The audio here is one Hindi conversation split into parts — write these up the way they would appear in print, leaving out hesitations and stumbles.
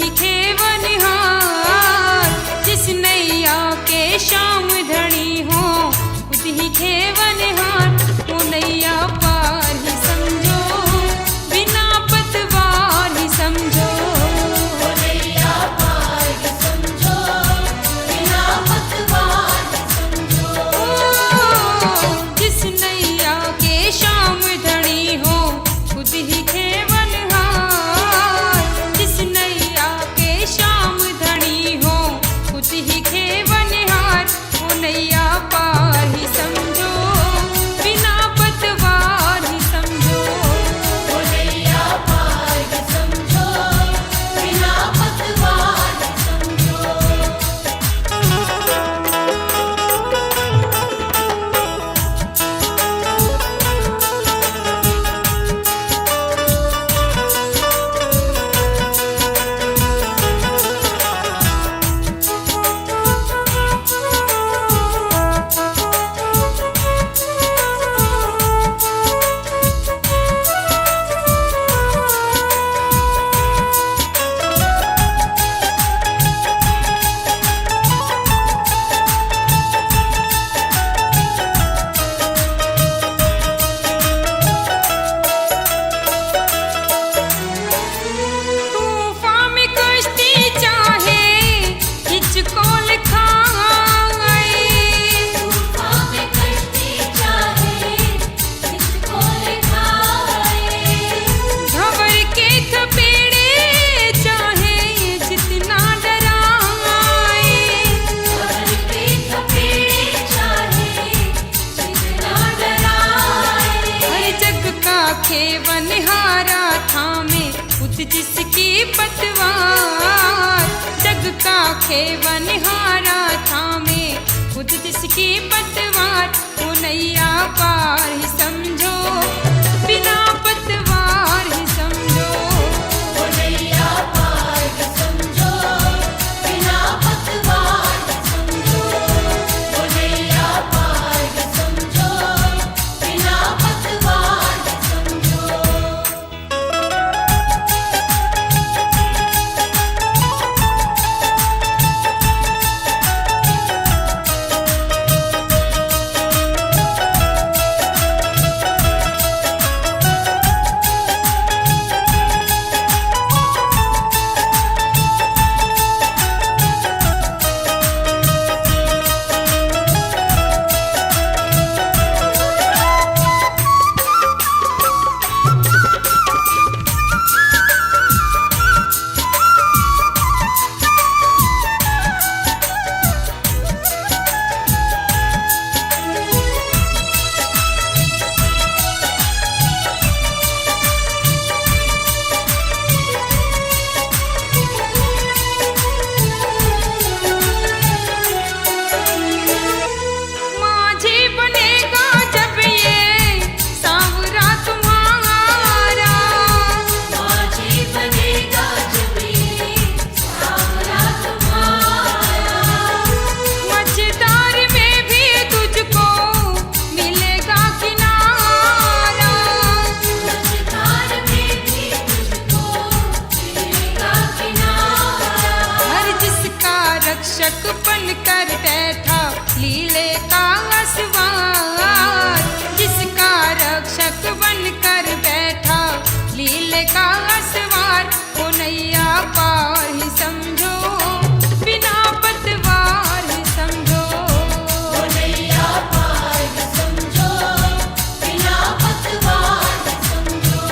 ही खेवनहार, जिस नैया के श्याम धनी हो खुद ही खेवनहार। वो नैया पार ही समझो, बिना पतवार ही समझो। वो नैया पार ही समझो, बिना पतवार ही समझो। जिस नैया के श्याम धनी हो खुद ही खेवनहार, जिस नैया के श्याम धनी हो खुद ही खेवनहार। वो नैया पार ही समझो, बिना पतवार ही समझो। वो नैया पार ही समझो, बिना पतवार ही समझो। तूफान में कश्ती चाहे हिचकोल खाए, तूफान में कश्ती चाहे किसको लिखाए। भंवर के थपेड़े चाहे जितना डराए। खबर के थपेड़े चाहे जितना डराए। हर जग का खेवनहारा थामे खुद जिसकी पतवार, जग का खेवनहारा थामे खुद जिसकी पतवार। वो नैया पार ही समझो, बिना पतवार ही समझो। वो नैया पार ही समझो, बिना पतवार ही समझो। वो नैया पार ही समझो, बिना पतवार ही समझो। माझी बनेगा जब ये सांवरा तुम्हारा, माझी बनेगा जब ये सांवरा तुम्हारा। मझधार में भी तुझको मिलेगा किनारा। मझधार में भी तुझको मिलेगा किनारा। हर जिसका रक्षक बनकर बैठा लीले का असवार, जिसका रक्षक बनकर बैठा लीले का असवार। वो नैया पार ही समझो, बिना पतवार ही समझो। वो नैया पार ही समझो, बिना पतवार ही समझो।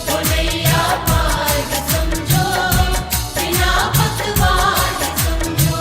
वो नैया पार ही समझो, बिना पतवार ही समझो।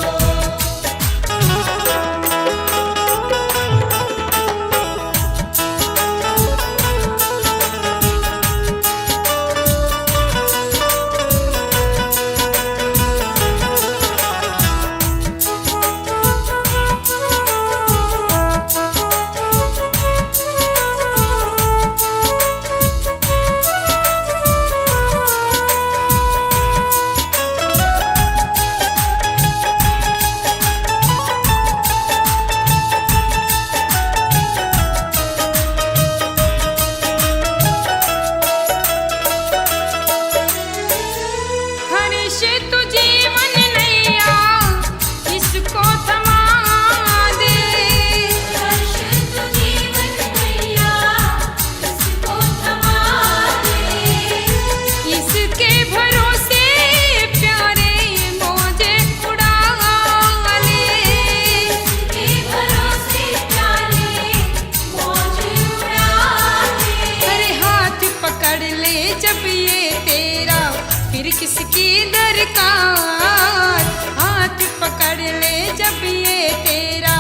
पुकार, हाथ पकड़ ले जब ये तेरा,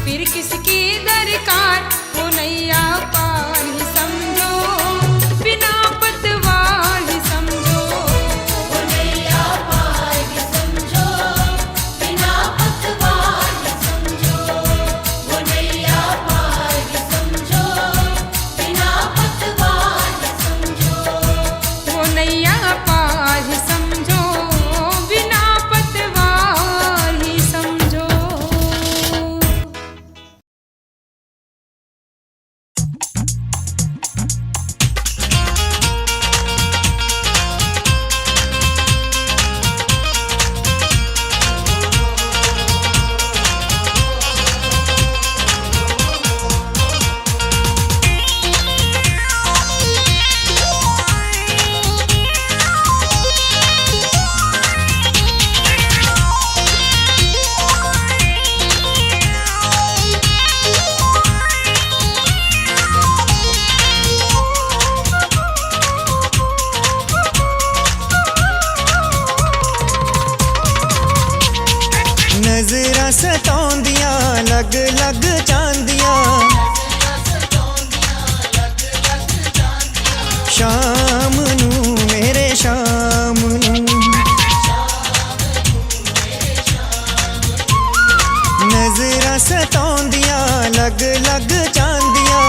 फिर किसकी दरकार। ओ नैया पार ही समझो, बिना पतवार ही समझो। ओ नैया पार ही समझो, बिना पतवार ही समझो। ओ नैया पार ही समझो, बिना पतवार ही समझो। वो नैया पार ही समझो, बिना पतवार ही समझो। नजरां सताउंदियां लग लग जांदियां, शाम नूं मेरे शाम नूं। नजरां सताउंदियां लग लग जांदियां,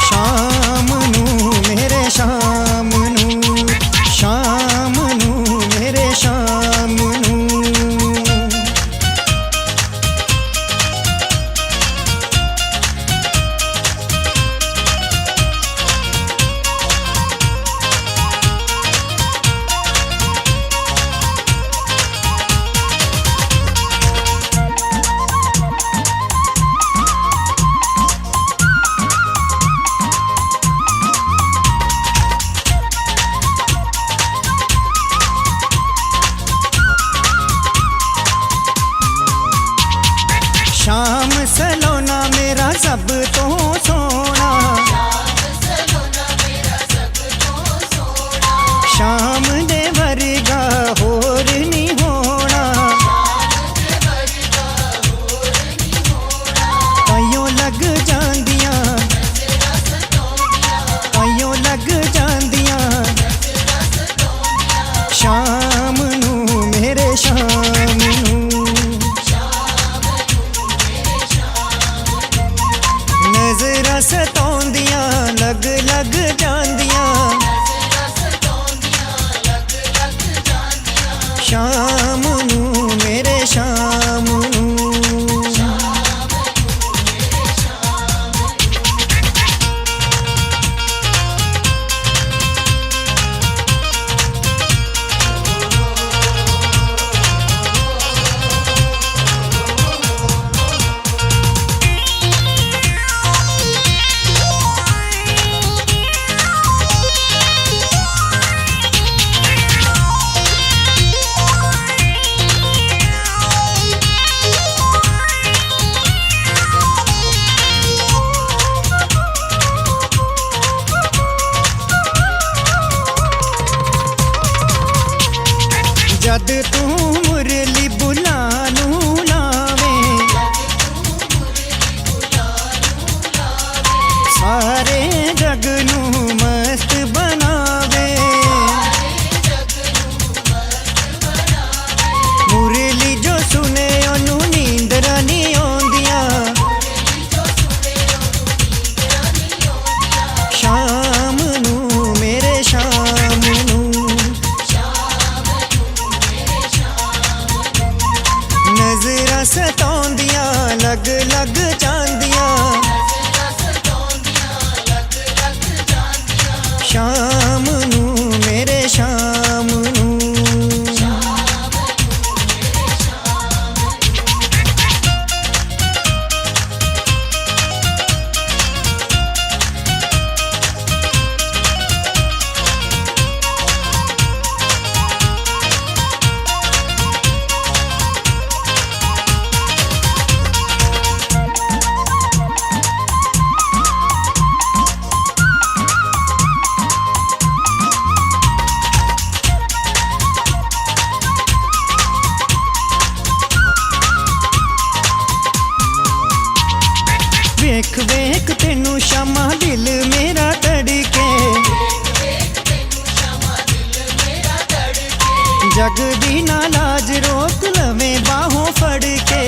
शाम नूं मेरे शाम नूं, शाम नूं मेरे शाम नूं। शाम सलोना मेरा सब तो सोना, शाम दे वर्गा होर नी होना। ताइयों लग जांदियां, ताइयों लग जांदियां, शाम नूं मेरे शाम नूं। नजरां सताउंदियां लग लग जांदियां, शाम नूं मेरे शाम नूं। जद तू मुरली बुलानू लावे, सारे जग नू मस्त बनावे। मुरली जो सुने ओनू नींदरां नी आउंदियां, शाम नूं मेरे शाम नूं। जग दी ना लाज रोक लवे बाहों फड़ के,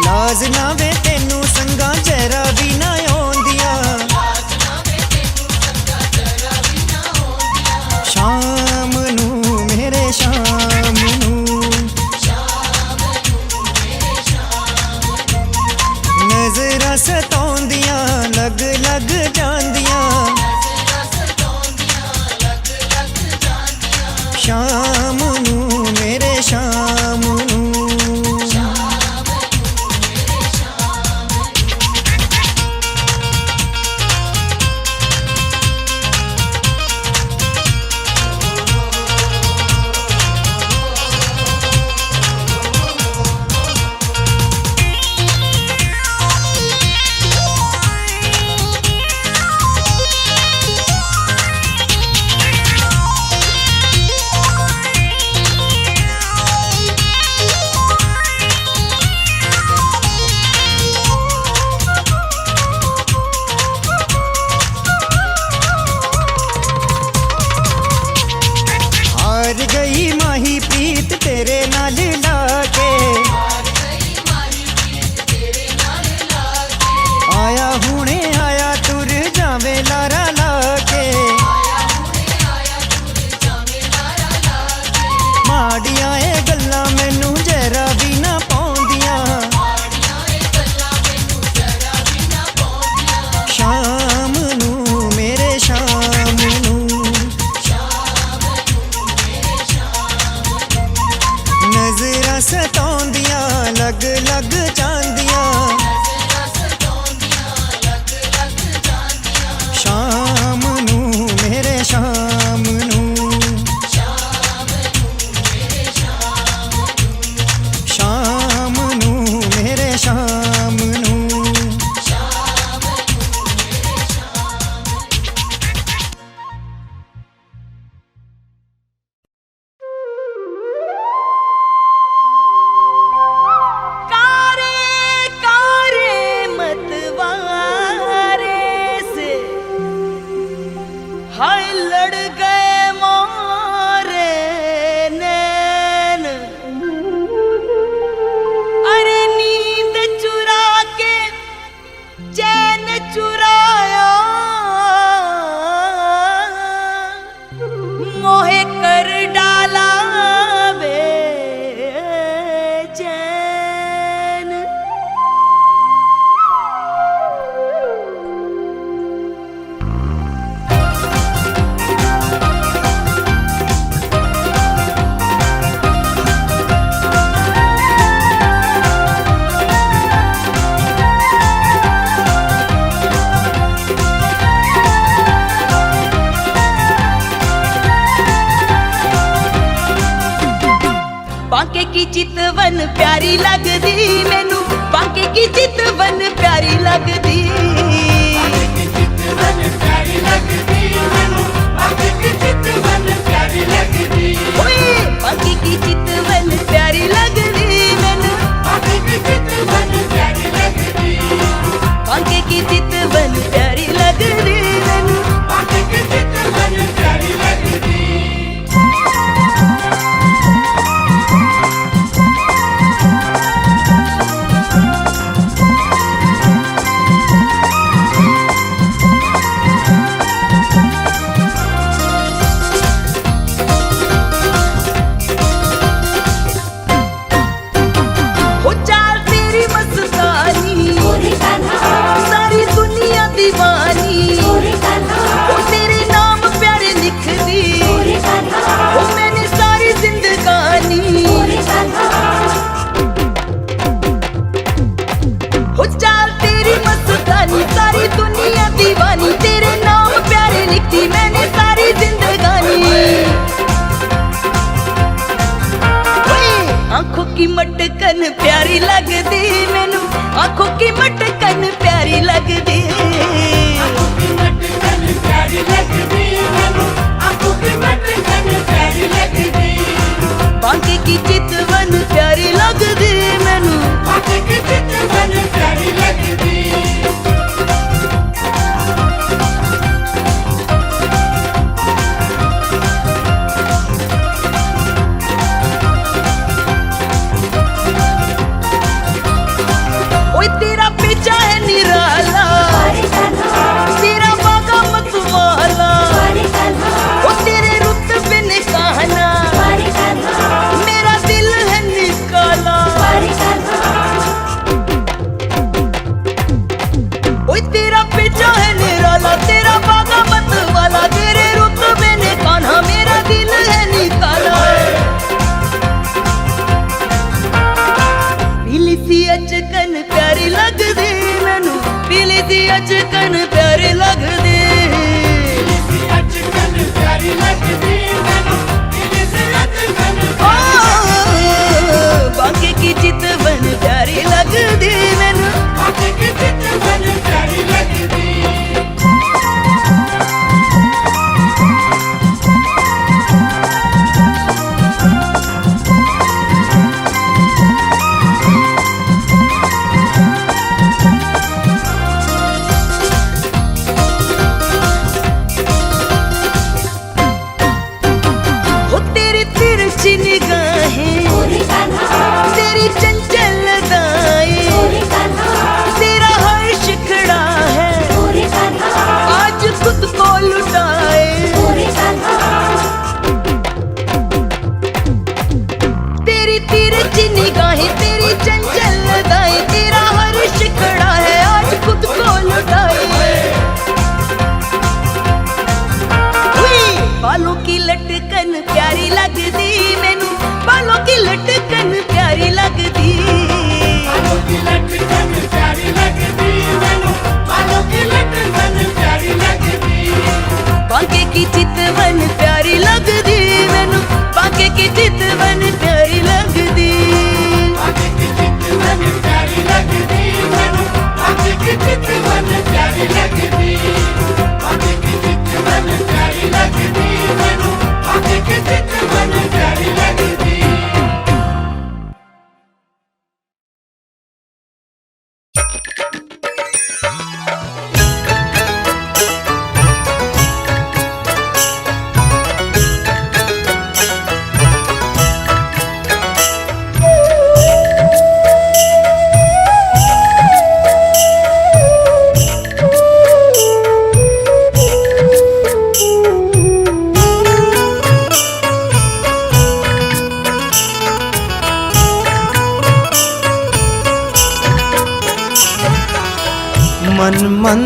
लाज ना वे तेनू संगा जरा भी ना आउंदियां, शाम नू मेरे शाम नू, नजरां सताउंदियां लग लग जांदियां, शाम नू मेरे शाम नू। हार गई माही प्रीत तेरे नाल लाके, आया हुणे आया तुर जावे लारा लाके, माड़ियां ए गल्लां मैनू जरा भी ना पाउंदियां, शाम नू मेरे शाम नू, नजरां सताउंदियां लग लग जांदियां, शाम नू मेरे शाम नू, शाम नू मेरे शाम नू। कारे कारे मतवारे से हाय लड़ गए मोरे नैन, अरे नींद चुरा के चैन चुराया, मोहे कर डाला बेचैन। बांके की चितवन प्यारी लगदी मैनू, बांके की चितवन प्यारी लगदी, ओए बांके की चितवन प्यारी लगदी मैनू, बांके की चितवन प्यारी लगदी मैनू।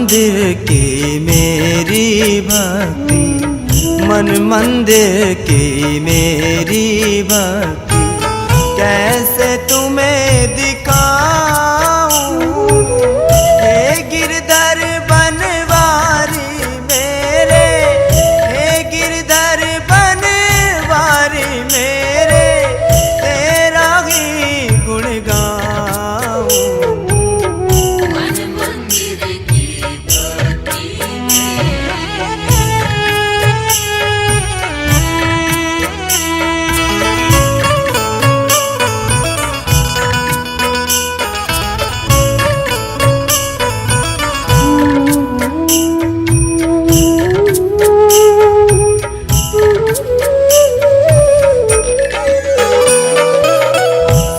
मंदिर की मेरी भक्ति, मन मंदिर की मेरी भक्ति, कैसे तुम्हें दिखाऊं। हे गिरधर बनवारी मेरे, हे गिरधर बनवारी मेरे, तेरा ही गुण गाऊं। मन मंदिर की भक्ति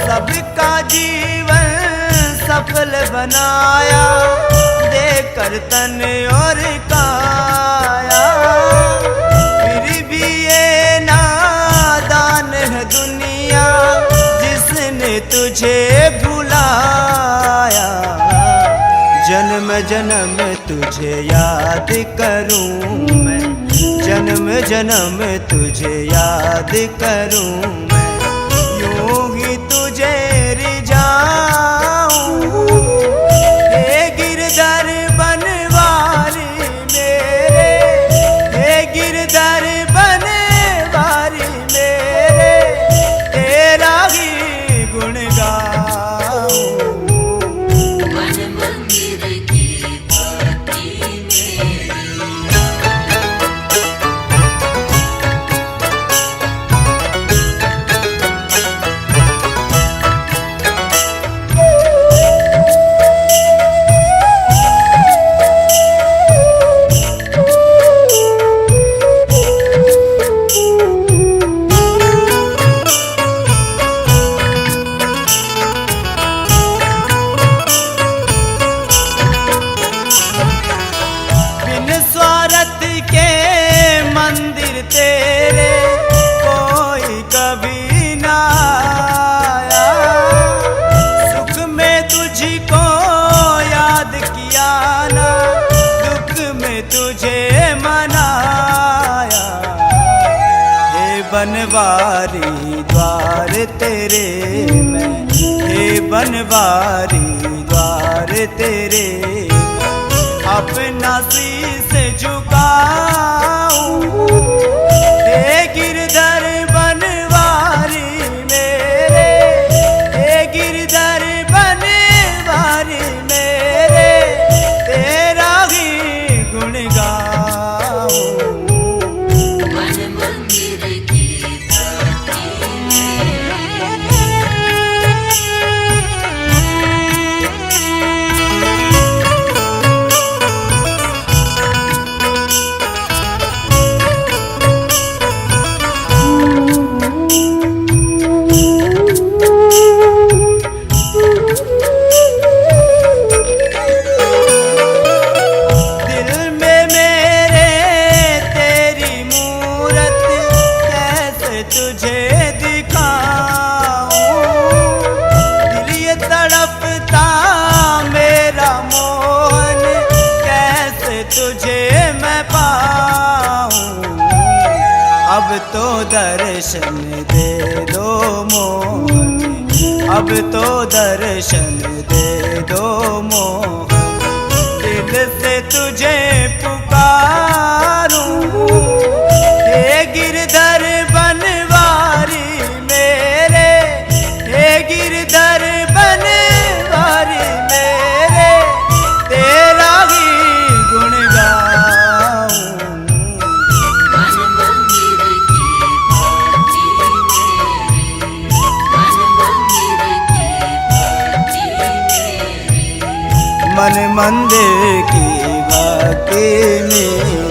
सबका जीवन सफल बनाया, देकर तन और काया, फिर भी ये नादान है दुनिया जिसने तुझे भुलाया। जन्म जन्म तुझे याद करूं मैं, जन्म जन्म तुझे याद करूं मैं, यूं ही तुझे रिझाऊं। हे गिरधर बनवारी मेरे, हे गिरधर बनवारी मेरे, तेरा ही गुण गाऊं। मन मंदिर की भक्ति बिन स्वार्थ के मंदिर तेरे कोई कभी ना आया। सुख में तुझको याद किया ना, दुख में तुझे मनाया। हे बनवारी द्वार तेरे मैं, हे बनवारी द्वार तेरे अपना शीस झुकाऊं। हे गिरधर बनवारी मेरे, हे गिरधर बनवारी मेरे, तेरा ही गुण गाऊं। मन मंदिर की भक्ति दिल में मेरे तेरी मूरत कैसे तुझे दिखाऊं। दिल ये तड़पता मेरा मोहन, कैसे तुझे मैं पाऊं। अब तो दर्शन दे दो मोहन, अब तो दर्शन दे दो मोहन, दिल से तुझे पुकारूं। हे गिरधर बनवारी मेरे, हे गिरधर बनवारी मेरे, तेरा ही गुण गाऊं। मन मंदिर की भक्ति मन मंदिर की भक्ति मन मंदिर की भक्ति मेरी।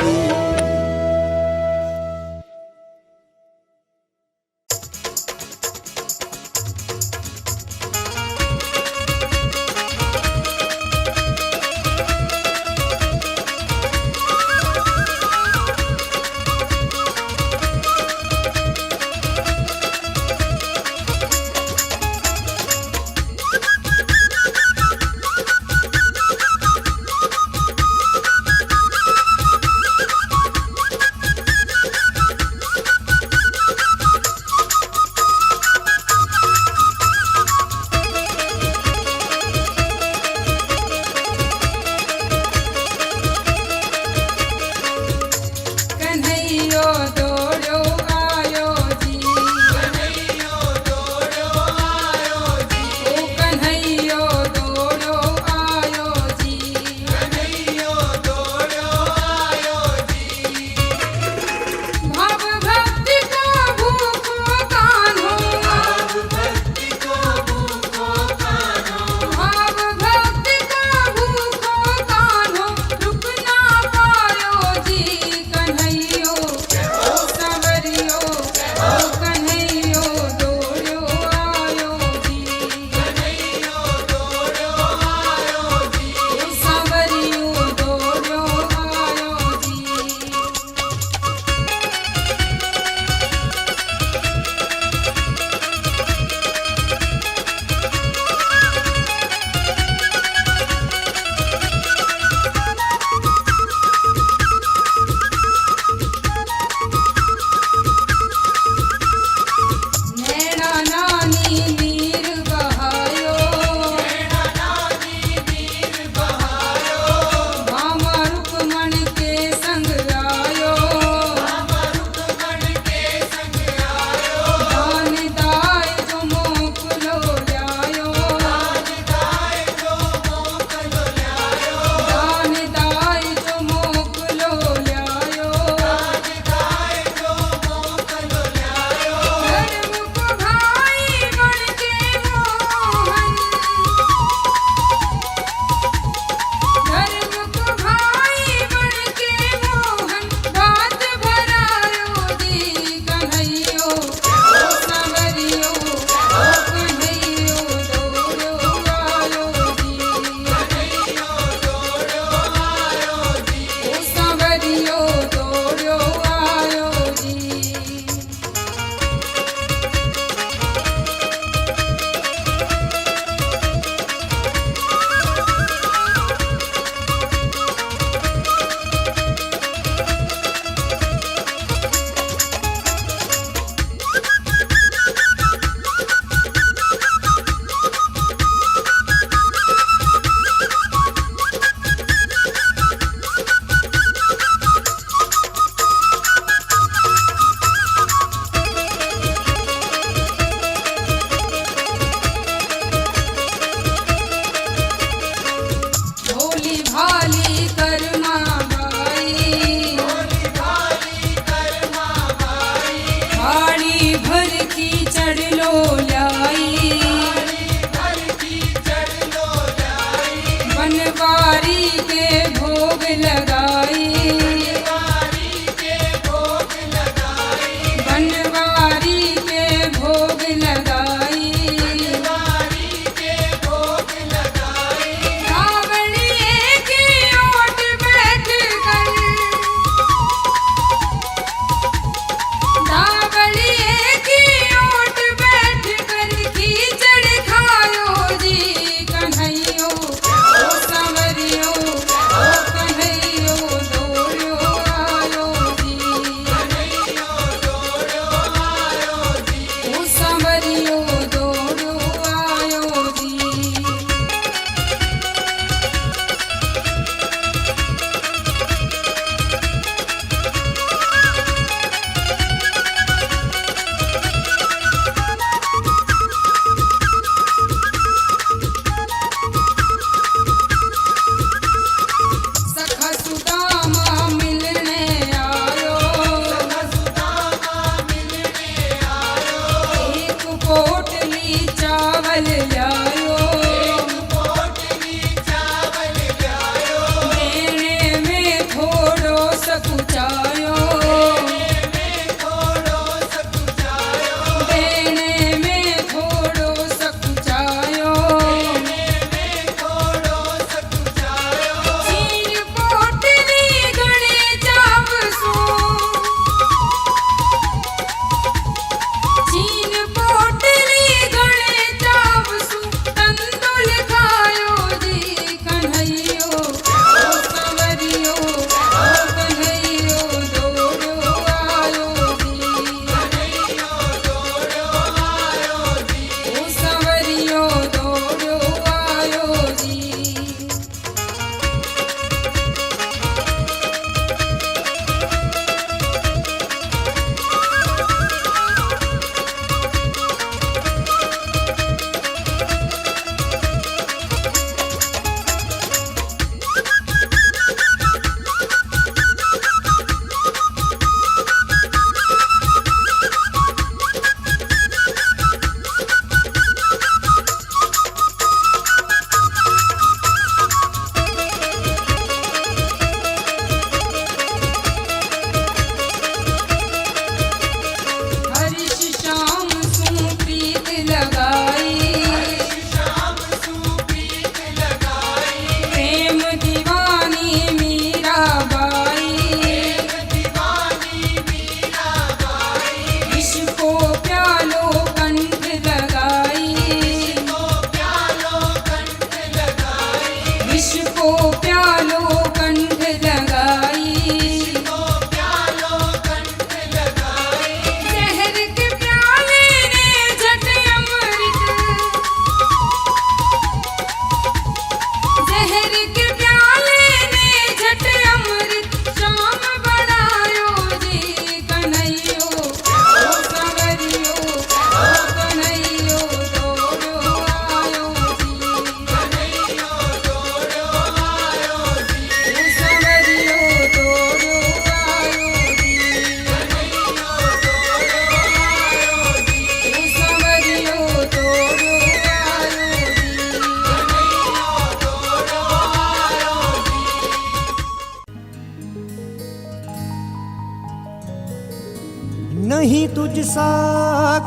नहीं तुझसा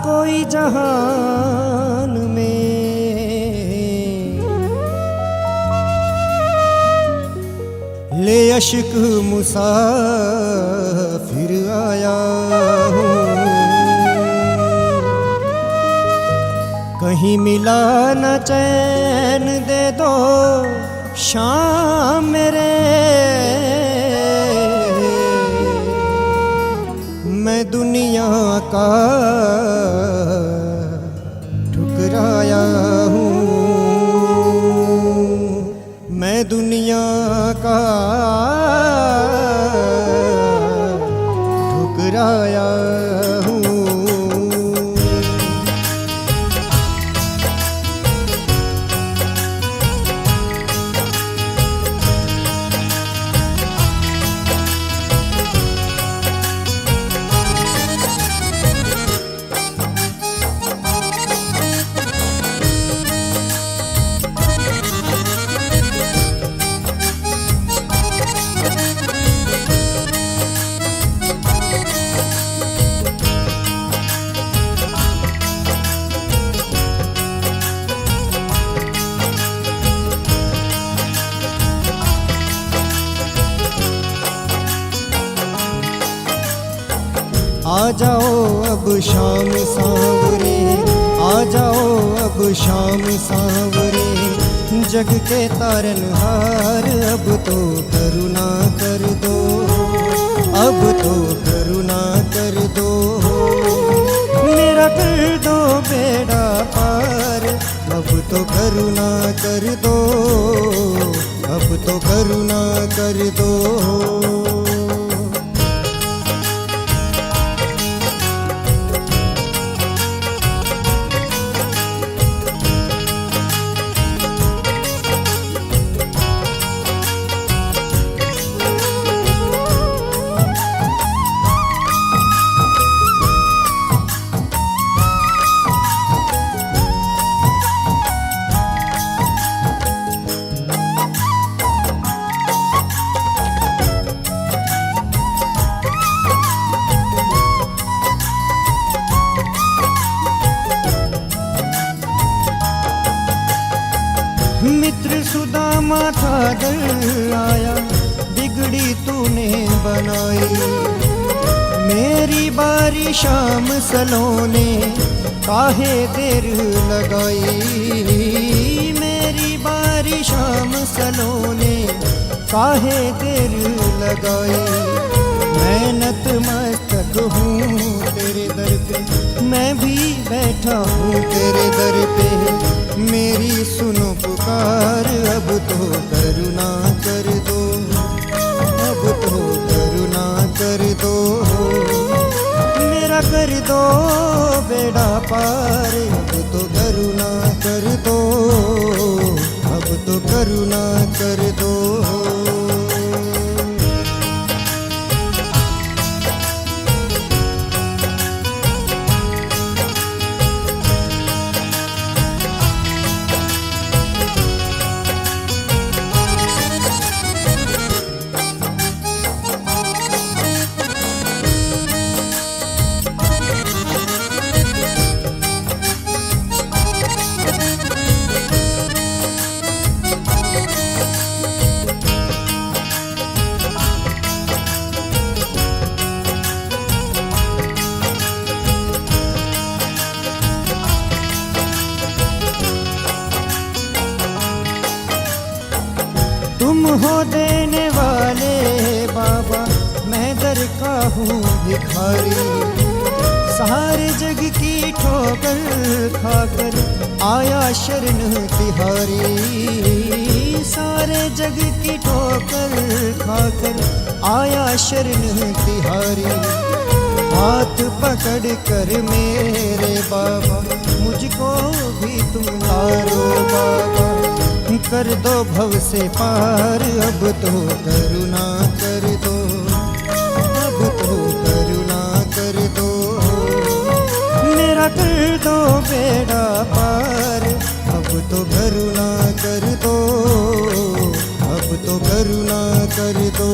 कोई जहान में, ले अश्क मुसाफिर आया हूँ। कहीं मिला न चैन दे दो शाम मेरे, मैं दुनिया का ठुकराया हूँ, मैं दुनिया का ठुकराया हूँ। आ जाओ अब शाम सांवरे, आ जाओ अब शाम सांवरे, जग के तारनहार अब तो करुणा कर दो, अब तो करुणा कर दो, मेरा कर दो बेड़ा पार, अब तो करुणा कर दो, अब तो करुणा कर दो। मित्र सुदामा था दर आया, बिगड़ी तूने बनाई, मेरी बारी शाम सलोने काहे देर लगाई, मेरी बारी शाम सलोने काहे देर लगाई, मैं नतमस्तक हूँ तेरे दर पे, मैं भी बैठा हूँ तेरे दर पे, मेरी सुनो पुकार, अब तो करुणा कर दो, अब तो करुणा कर दो, मेरा कर दो बेड़ा पार, अब तो करुणा कर दो, अब तो करुणा कर दो। तुम हो देने वाले बाबा, मैं दर का हूँ भिखारी, सारे जग की ठोकर खाकर आया शरण तिहारी, सारे जग की ठोकर खाकर आया शरण तिहारी, हाथ पकड़ कर मेरे बाबा मुझको भी तुम लारो बाबा, कर दो भव से पार, अब तो करुणा कर दो, अब तो करुणा कर दो, मेरा कर दो बेड़ा पार, अब तो करुणा कर दो, अब तो करुणा कर दो।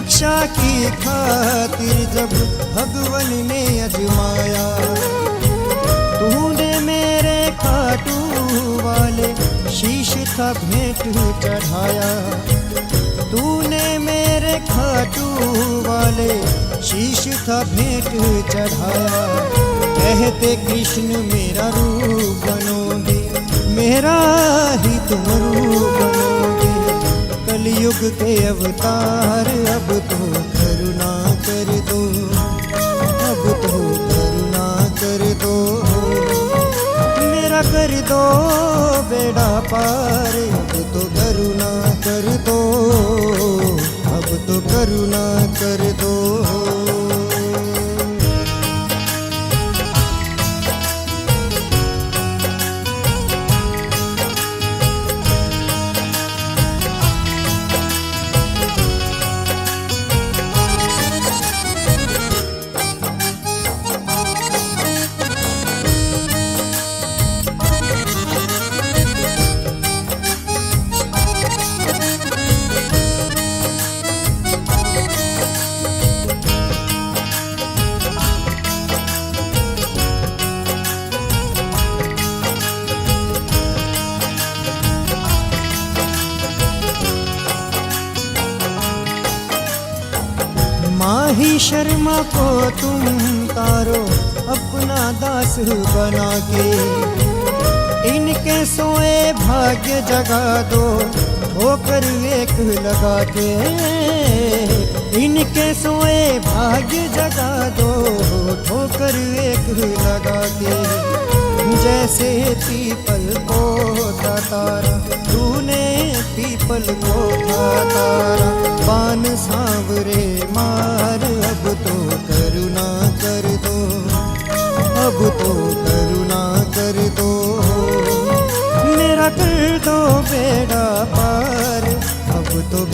रक्षा की खातिर जब भगवन ने अजमाया, तूने मेरे खाटू वाले शीश था भेंट चढ़ाया, तूने मेरे खाटू वाले शीश था भेंट चढ़ाया। कहते कृष्ण मेरा रूप बनोगे, मेरा ही तुम रूप बनोगे, कलयुग के अवतार अब तो करुणा कर दो, अब तो करुणा कर दो, मेरा कर दो बेड़ा पार, अब तो करुणा कर दो, अब तो करुणा कर दो। माही शर्मा को तुम तारो अपना दास बना के, इनके सोए भाग्य जगा दो ठोकर एक लगा के, इनके सोए भाग्य जगा दो ठोकर एक लगा के। जैसे पीपल को था तारा, तूने पीपल को था तारा, पान सांवरे मार, अब तो करुणा कर दो, अब तो करुणा कर दो, मेरा कर दो बेड़ा पार, अब तो